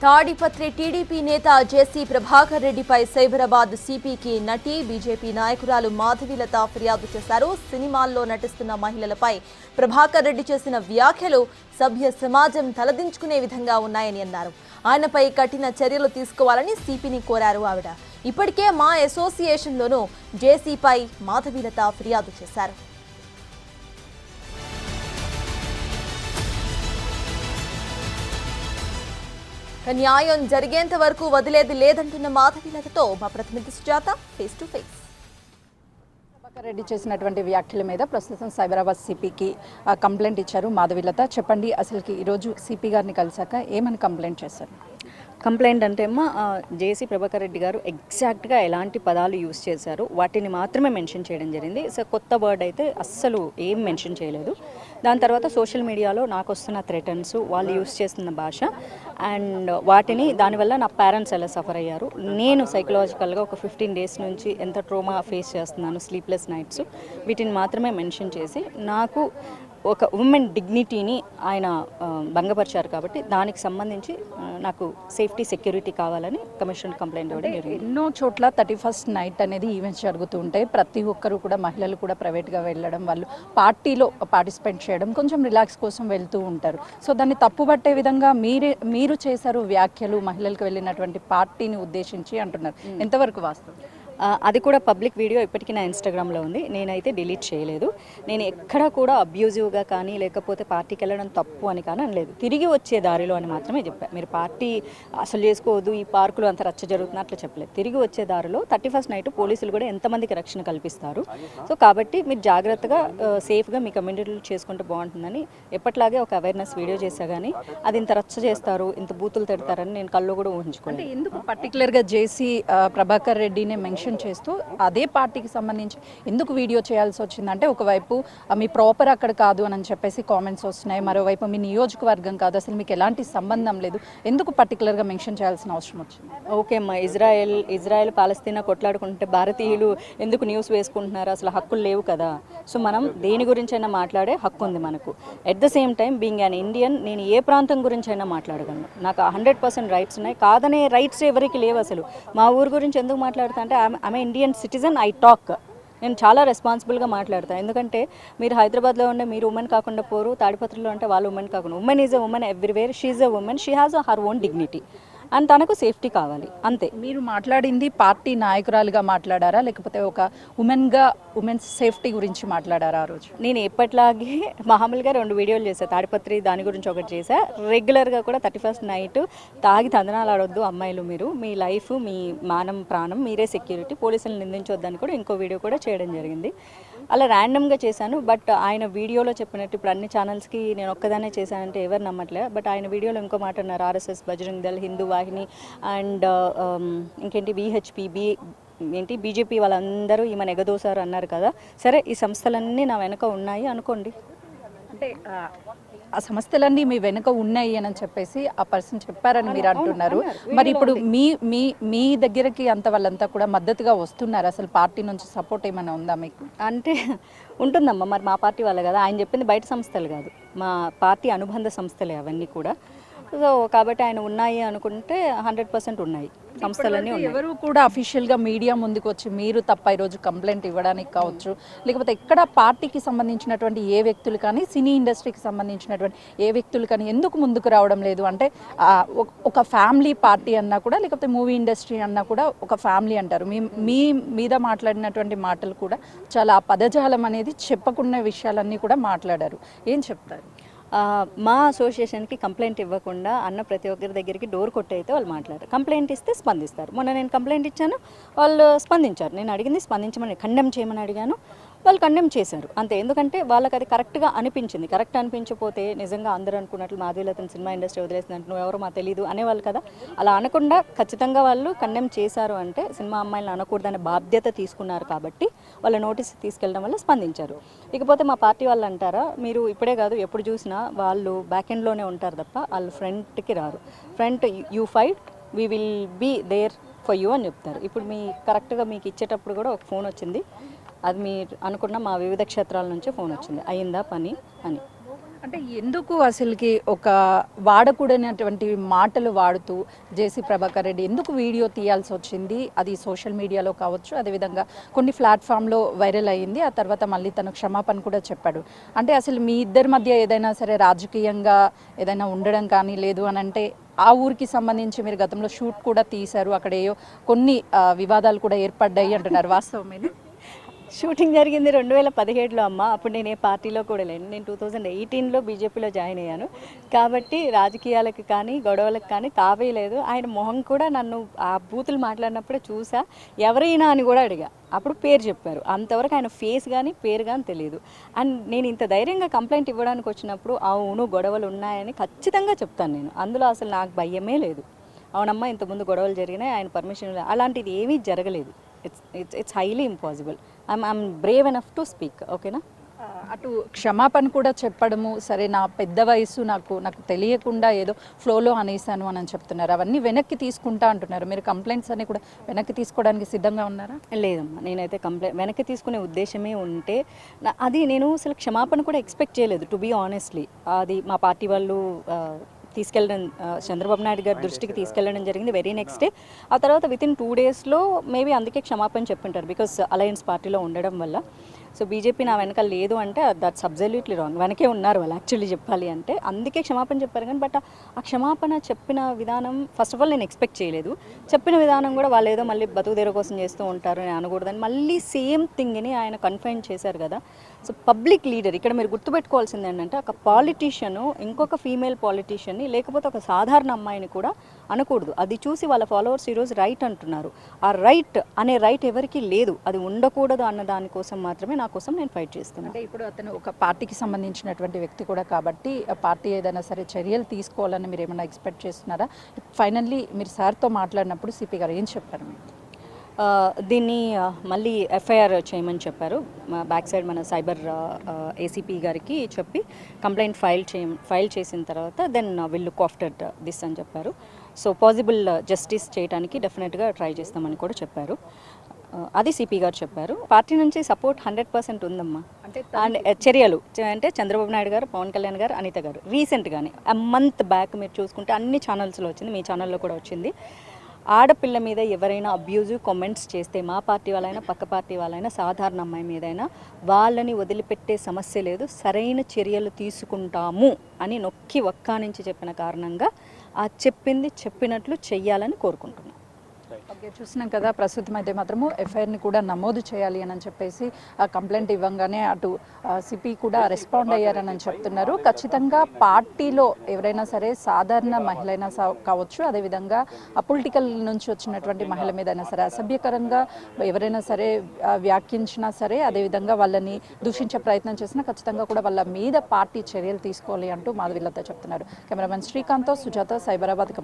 Tadipatri TDP నేత జేసీ ప్రభాకర్ రెడ్డిపై సైబరాబాద్ సిపికి నటి బీజేపీ నాయకురాలు మాధవీలత ఫిర్యాదు చేశారు. సినిమాల్లో నటిస్తున్న మహిళలపై ప్రభాకర్ రెడ్డి చేసిన వ్యాఖ్యలు సభ్య సమాజం తలదించుకునే విధంగా ఉన్నాయని అన్నారు. ఆయనపై కఠిన చర్యలు తీసుకోవాలని సిపిని కోరారు. ఆవిడ ఇప్పటికే మా అసోసియేషన్లోనూ జేసీపై మాధవీలత ఫిర్యాదు చేశారు. న్యాయం జరిగేంత వరకు వదిలేది లేదంటున్న మాధవీలతతో మా ప్రతినిధి Sujatha face to face. Prabhakar Reddy చేసినటువంటి వ్యాఖ్యల మీద ప్రస్తుతం సైబరాబాద్ సిపికి కంప్లైంట్ ఇచ్చారు మాధవీలత. చెప్పండి, అసలుకి ఈరోజు సిపి గారిని కలిసాక ఏమని కంప్లైంట్ చేశారు? కంప్లైంట్ అంటే జేసీ ప్రభాకర్ రెడ్డి గారు ఎగ్జాక్ట్గా ఎలాంటి పదాలు యూజ్ చేశారు వాటిని మాత్రమే మెన్షన్ చేయడం జరిగింది. సో కొత్త వర్డ్ అయితే అస్సలు ఏం మెన్షన్ చేయలేదు. దాని తర్వాత సోషల్ మీడియాలో నాకు వస్తున్న థ్రెటన్స్, వాళ్ళు యూజ్ చేస్తున్న భాష అండ్ వాటిని దానివల్ల నా పేరెంట్స్ ఎలా సఫర్ అయ్యారు, నేను సైకలాజికల్గా ఒక 15 days నుంచి ఎంత ట్రోమా ఫేస్ చేస్తున్నాను, స్లీప్లెస్ నైట్స్, వీటిని మాత్రమే మెన్షన్ చేసి నాకు ఒక ఉమెన్ డిగ్నిటీని ఆయన భంగపరిచారు. కాబట్టి దానికి సంబంధించి నాకు సేఫ్టీ సెక్యూరిటీ కావాలని కమిషన్ కంప్లైంట్ ఇవ్వడం జరిగింది. ఎన్నో చోట్ల 31st నైట్ అనేది ఈవెంట్స్ జరుగుతూ ఉంటాయి. ప్రతి ఒక్కరు కూడా, మహిళలు కూడా ప్రైవేట్గా వెళ్ళడం, వాళ్ళు పార్టీలో పార్టిసిపేట్ చేయడం, కొంచెం రిలాక్స్ కోసం వెళ్తూ ఉంటారు. సో దాన్ని తప్పుపట్టే విధంగా మీరు చేశారు వ్యాఖ్యలు మహిళలకు వెళ్ళినటువంటి పార్టీని ఉద్దేశించి అంటున్నారు. ఎంతవరకు వాస్తవం? అది కూడా పబ్లిక్ వీడియో ఇప్పటికీ నా ఇన్స్టాగ్రామ్లో ఉంది. నేనైతే డిలీట్ చేయలేదు. నేను ఎక్కడా కూడా అబ్యూజివ్గా కానీ లేకపోతే పార్టీకి వెళ్ళడం తప్పు అని కానీ అనలేదు. తిరిగి వచ్చే దారిలో అని మాత్రమే చెప్పాను. మీరు పార్టీ అసలు చేసుకోవద్దు, ఈ పార్కులు అంత రచ్చ జరుగుతున్న అట్లా చెప్పలేదు. తిరిగి వచ్చే దారిలో 31st నైట్ పోలీసులు కూడా ఎంతమందికి రక్షణ కల్పిస్తారు. సో కాబట్టి మీరు జాగ్రత్తగా సేఫ్గా మీ కమ్యూనిటీలు చేసుకుంటే బాగుంటుందని ఎప్పట్లాగే ఒక అవేర్నెస్ వీడియో చేశా. కానీ అది ఇంత రచ్చ చేస్తారు, ఇంత బూతులు తిడతారని నేను కళ్ళు కూడా ఊహించుకోండి. ఎందుకు పర్టికులర్గా జేసీ ప్రభాకర్ రెడ్డిని మెన్షన్ చేస్తూ అదే పార్టీకి సంబంధించి ఎందుకు వీడియో చేయాల్సి వచ్చిందంటే, ఒకవైపు మీ ప్రాపర్ అక్కడ కాదు అని చెప్పేసి కామెంట్స్ వస్తున్నాయి, మరోవైపు మీ నియోజకవర్గం కాదు, అసలు మీకు ఎలాంటి సంబంధం లేదు, ఎందుకు పర్టికులర్గా మెన్షన్ చేయాల్సిన అవసరం వచ్చింది? ఓకే అమ్మా, ఇజ్రాయెల్ పాలస్తీనా కొట్లాడుకుంటే భారతీయులు ఎందుకు న్యూస్ వేసుకుంటున్నారు? అసలు హక్కులు లేవు కదా. సో మనం దేని గురించైనా మాట్లాడే హక్కు ఉంది మనకు. At the same time being an Indian, నేను ఏ ప్రాంతం గురించైనా మాట్లాడగలను. నాకు 100% రైట్స్ ఉన్నాయి. కాదనే రైట్స్ ఎవరికి లేవు. అసలు మా ఊరు గురించి ఎందుకు మాట్లాడుతా అంటే I'm Indian citizen, I talk. నేను చాలా రెస్పాన్సిబుల్గా మాట్లాడతాను. ఎందుకంటే మీరు హైదరాబాద్లో ఉండే మీరు ఉమెన్ కాకుండా పోరు, తాడిపత్రిలో అంటే వాళ్ళు ఉమెన్ కాకుండా, women is a women everywhere, she is a women, she has her own dignity and తనకు సేఫ్టీ కావాలి, అంతే. మీరు మాట్లాడింది పార్టీ నాయకురాలుగా మాట్లాడారా, లేకపోతే ఒక ఉమెన్స్ సేఫ్టీ గురించి మాట్లాడారా? ఆ రోజు నేను ఎప్పట్లాగే మామూలుగా 2 వీడియోలు చేశాను. తాడిపత్రి దాని గురించి ఒకటి చేశా. రెగ్యులర్గా కూడా 31st నైట్ తాగి తందనాలు ఆడొద్దు అమ్మాయిలు, మీరు మీ లైఫ్, మీ మానం ప్రాణం మీరే సెక్యూరిటీ, పోలీసులను నిందించొద్దని కూడా ఇంకో వీడియో కూడా చేయడం జరిగింది. అలా ర్యాండమ్గా చేశాను. బట్ ఆయన వీడియోలో చెప్పినట్టు ఇప్పుడు అన్ని ఛానల్స్కి నేను ఒక్కదానే చేశానంటే ఎవరు నమ్మట్లే. బట్ ఆయన వీడియోలో ఇంకో మాట అన్నారు, RSS, Bajrang Dal, Hindu Vahini and ఇంకేంటి విహెచ్పి, బీజేపీ వాళ్ళందరూ ఈమెను ఎగదోశారు అన్నారు కదా. సరే, ఈ సంస్థలన్నీ నా వెనక ఉన్నాయి అనుకోండి. అంటే ఆ సంస్థలన్నీ మీ వెనుక ఉన్నాయి అని చెప్పేసి ఆ పర్సన్ చెప్పారని మీరు అంటున్నారు. మరి ఇప్పుడు మీ దగ్గరకి అంత వాళ్ళంతా కూడా మద్దతుగా వస్తున్నారు. అసలు పార్టీ నుంచి సపోర్ట్ ఏమైనా ఉందా మీకు? అంటే ఉంటుందమ్మా, మరి మా పార్టీ వాళ్ళే కదా. ఆయన చెప్పింది బయట సంస్థలు కాదు, మా పార్టీ అనుబంధ సంస్థలే అవన్నీ కూడా. సో కాబట్టి ఆయన ఉన్నాయి అనుకుంటే 100% ఉన్నాయి, సంస్థలన్నీ ఉన్నాయి. ఎవరు కూడా అఫీషియల్గా మీడియా ముందుకు వచ్చి మీరు తప్ప ఈరోజు కంప్లైంట్ ఇవ్వడానికి కావచ్చు, లేకపోతే ఎక్కడ పార్టీకి సంబంధించినటువంటి ఏ వ్యక్తులు కానీ, సినీ ఇండస్ట్రీకి సంబంధించినటువంటి ఏ వ్యక్తులు కానీ ఎందుకు ముందుకు రావడం లేదు? అంటే ఒక ఫ్యామిలీ పార్టీ అన్నా కూడా, లేకపోతే మూవీ ఇండస్ట్రీ అన్నా కూడా ఒక ఫ్యామిలీ అంటారు. మీ మీద మాట్లాడినటువంటి మాటలు కూడా చాలా పదజాలం అనేది చెప్పుకున్న విషయాలన్నీ కూడా మాట్లాడారు. ఏం చెప్తారు? మా అసోసియేషన్కి కంప్లైంట్ ఇవ్వకుండా అన్న ప్రతి ఒక్కరి దగ్గరికి డోర్ కొట్టయితే వాళ్ళు మాట్లాడారు. కంప్లైంట్ ఇస్తే స్పందిస్తారు. మొన్న నేను కంప్లైంట్ ఇచ్చాను, వాళ్ళు స్పందించారు. నేను అడిగింది స్పందించమని, ఖండెమ్ చేయమని అడిగాను, వాళ్ళు ఖండెమ్ చేశారు అంతే. ఎందుకంటే వాళ్ళకి అది కరెక్ట్గా అనిపించింది. కరెక్ట్ అనిపించకపోతే నిజంగా అందరూ అనుకున్నట్లు మాధవీలతను సినిమా ఇండస్ట్రీ వదిలేసినట్టు నువ్వు ఎవరో మాకు తెలీదు అనేవాళ్ళు కదా. అలా అనకుండా ఖచ్చితంగా వాళ్ళు ఖండెమ్ చేశారు అంటే సినిమా అమ్మాయిలను అనకూడదనే బాధ్యత తీసుకున్నారు కాబట్టి వాళ్ళ నోటీస్ తీసుకెళ్ళడం వల్ల స్పందించారు. ఇకపోతే మా పార్టీ వాళ్ళు అంటారా, మీరు ఇప్పుడే కాదు ఎప్పుడు చూసినా వాళ్ళు బ్యాక్ ఎండ్లోనే ఉంటారు తప్ప వాళ్ళు ఫ్రంట్కి రారు. Front you fight, we will be there for you అని చెప్తారు. ఇప్పుడు మీ కరెక్ట్గా మీకు ఇచ్చేటప్పుడు కూడా ఒక ఫోన్ వచ్చింది, అది మీరు అనుకున్న మా వివిధ క్షేత్రాల నుంచే ఫోన్ వచ్చింది, అయిందా పని అని. అంటే ఎందుకు అసలుకి ఒక వాడకూడనటువంటి మాటలు వాడుతూ జేసీ ప్రభాకర్ రెడ్డి ఎందుకు వీడియో తీయాల్సి వచ్చింది? అది సోషల్ మీడియాలో కావచ్చు, అదేవిధంగా కొన్ని ప్లాట్ఫామ్లో వైరల్ అయ్యింది. ఆ తర్వాత మళ్ళీ తను క్షమాపణ కూడా చెప్పాడు. అంటే అసలు మీ ఇద్దరి మధ్య ఏదైనా సరే రాజకీయంగా ఏదైనా ఉండడం కానీ లేదు అని అంటే ఆ ఊరికి సంబంధించి మీరు గతంలో షూట్ కూడా తీశారు, అక్కడ ఏయో కొన్ని వివాదాలు కూడా ఏర్పడ్డాయి అంటున్నారు, వాస్తవమేనా? షూటింగ్ జరిగింది 2017లో అమ్మ. అప్పుడు నేను ఏ పార్టీలో కూడా లేను. నేను 2018లో బీజేపీలో జాయిన్ అయ్యాను. కాబట్టి రాజకీయాలకు కానీ గొడవలకు కానీ తావే లేదు. ఆయన మొహం కూడా నన్ను ఆ బూతులు మాట్లాడినప్పుడే చూసా. ఎవరైనా అని కూడా అడిగా. అప్పుడు పేరు చెప్పారు. అంతవరకు ఆయన ఫేస్ కానీ పేరు కానీ తెలియదు. అండ్ నేను ఇంత ధైర్యంగా కంప్లైంట్ ఇవ్వడానికి వచ్చినప్పుడు అవును గొడవలు ఉన్నాయని ఖచ్చితంగా చెప్తాను నేను. అందులో అసలు నాకు భయమే లేదు. అవునమ్మా ఇంతకుముందు గొడవలు జరిగినాయి, ఆయన పర్మిషన్ అలాంటిది ఏమీ జరగలేదు. It's highly impossible. I'm Brave enough to speak. ఓకేనా? అటు క్షమాపణ కూడా చెప్పడము, సరే నా పెద్ద వయసు నాకు తెలియకుండా ఏదో ఫ్లోలో అనేసాను అని చెప్తున్నారు. అవన్నీ వెనక్కి తీసుకుంటా అంటున్నారు. మీరు కంప్లైంట్స్ అన్ని కూడా వెనక్కి తీసుకోవడానికి సిద్ధంగా ఉన్నారా? లేదమ్మా, నేనైతే వెనక్కి తీసుకునే ఉద్దేశమే ఉంటే అది నేను అసలు క్షమాపణ కూడా ఎక్స్పెక్ట్ చేయలేదు, టు బీ ఆనెస్ట్లీ. అది మా పార్టీ వాళ్ళు తీసుకెళ్ళడం, చంద్రబాబు నాయుడు గారి దృష్టికి తీసుకెళ్ళడం జరిగింది వెరీ నెక్స్ట్ డే. ఆ తర్వాత వితిన్ 2 డేస్లో మేబీ అందుకే క్షమాపణ చెప్పుంటారు, బికాస్ అలయన్స్ పార్టీలో ఉండడం వల్ల. సో బీజేపీ నా వెనక లేదు అంటే దట్స్ అబ్జల్యూట్లీ రాంగ్. వెనకే ఉన్నారు వాళ్ళు యాక్చువల్లీ చెప్పాలి అంటే. అందుకే క్షమాపణ చెప్పారు. కానీ బట్ ఆ క్షమాపణ చెప్పిన విధానం ఫస్ట్ ఆఫ్ ఆల్ నేను ఎక్స్పెక్ట్ చేయలేదు. చెప్పిన విధానం కూడా వాళ్ళు ఏదో మళ్ళీ బతుకుదేర కోసం చేస్తూ ఉంటారు అని అనకూడదని మళ్ళీ సేమ్ థింగ్ని ఆయన కన్ఫైన్ చేశారు కదా. సో పబ్లిక్ లీడర్ ఇక్కడ మీరు గుర్తుపెట్టుకోవాల్సింది ఏంటంటే ఒక పాలిటీషియను ఇంకొక ఫీమేల్ పాలిటీషియన్ని లేకపోతే ఒక సాధారణ అమ్మాయిని కూడా అనకూడదు. అది చూసి వాళ్ళ ఫాలోవర్స్ ఈరోజు రైట్ అంటున్నారు. ఆ రైట్ అనే రైట్ ఎవరికీ లేదు. అది ఉండకూడదు అన్న దానికోసం మాత్రమే నా కోసం నేను ఫైట్ చేస్తున్నాను. అంటే ఇప్పుడు అతను ఒక పార్టీకి సంబంధించినటువంటి వ్యక్తి కూడా కాబట్టి ఆ పార్టీ ఏదైనా సరే చర్యలు తీసుకోవాలని మీరు ఏమైనా ఎక్స్పెక్ట్ చేస్తున్నారా? ఫైనల్లీ మీరు సార్తో మాట్లాడినప్పుడు సిపి గారు ఏం చెప్పారు మీకు? దీన్ని మళ్ళీ ఎఫ్ఐఆర్ చేయమని చెప్పారు. బ్యాక్ సైడ్ మన సైబర్ ఏసీపీ గారికి చెప్పి కంప్లైంట్ ఫైల్ చేసిన తర్వాత then will look after this అని చెప్పారు. సో పాసిబుల్ జస్టిస్ చేయడానికి డెఫినెట్గా ట్రై చేస్తామని కూడా చెప్పారు. అది సిపి గారు చెప్పారు. పార్టీ నుంచి సపోర్ట్ 100% ఉందమ్మా. అండ్ చర్యలు అంటే చంద్రబాబు నాయుడు గారు, పవన్ కళ్యాణ్ గారు, అనిత గారు రీసెంట్గానే మంత్ బ్యాక్ మీరు చూసుకుంటే అన్ని ఛానల్స్లో వచ్చింది, మీ ఛానల్లో కూడా వచ్చింది. ఆడపిల్ల మీద ఎవరైనా అబ్యూజివ్ కామెంట్స్ చేస్తే మా పార్టీ వాళ్ళైనా పక్క పార్టీ వాళ్ళైనా సాధారణ అమ్మాయి మీదైనా వాళ్ళని వదిలిపెట్టే సమస్య లేదు, సరైన చర్యలు తీసుకుంటాము అని నొక్కి ఒక్కానించి చెప్పిన కారణంగా ఆ చెప్పింది చెప్పినట్లు చెయ్యాలని కోరుకుంటున్నాం. ఓకే, చూసినాం కదా. ప్రస్తుతం అయితే మాత్రము ఎఫ్ఐఆర్ని కూడా నమోదు చేయాలి అని చెప్పేసి ఆ కంప్లైంట్ ఇవ్వగానే అటు సిపి కూడా రెస్పాండ్ అయ్యారని చెప్తున్నారు. ఖచ్చితంగా పార్టీలో ఎవరైనా సరే సాధారణ మహిళ అయినా కావచ్చు, అదేవిధంగా అపొలిటికల్ నుంచి వచ్చినటువంటి మహిళ మీదైనా సరే అసభ్యకరంగా ఎవరైనా సరే వ్యాఖ్యించినా సరే, అదేవిధంగా వాళ్ళని దూషించే ప్రయత్నం చేసినా ఖచ్చితంగా కూడా వాళ్ళ మీద పార్టీ చర్యలు తీసుకోవాలి అంటూ మాధవిలత చెప్తున్నారు. కెమెరామెన్ శ్రీకాంత్తో సుజాత, సైబరాబాద్.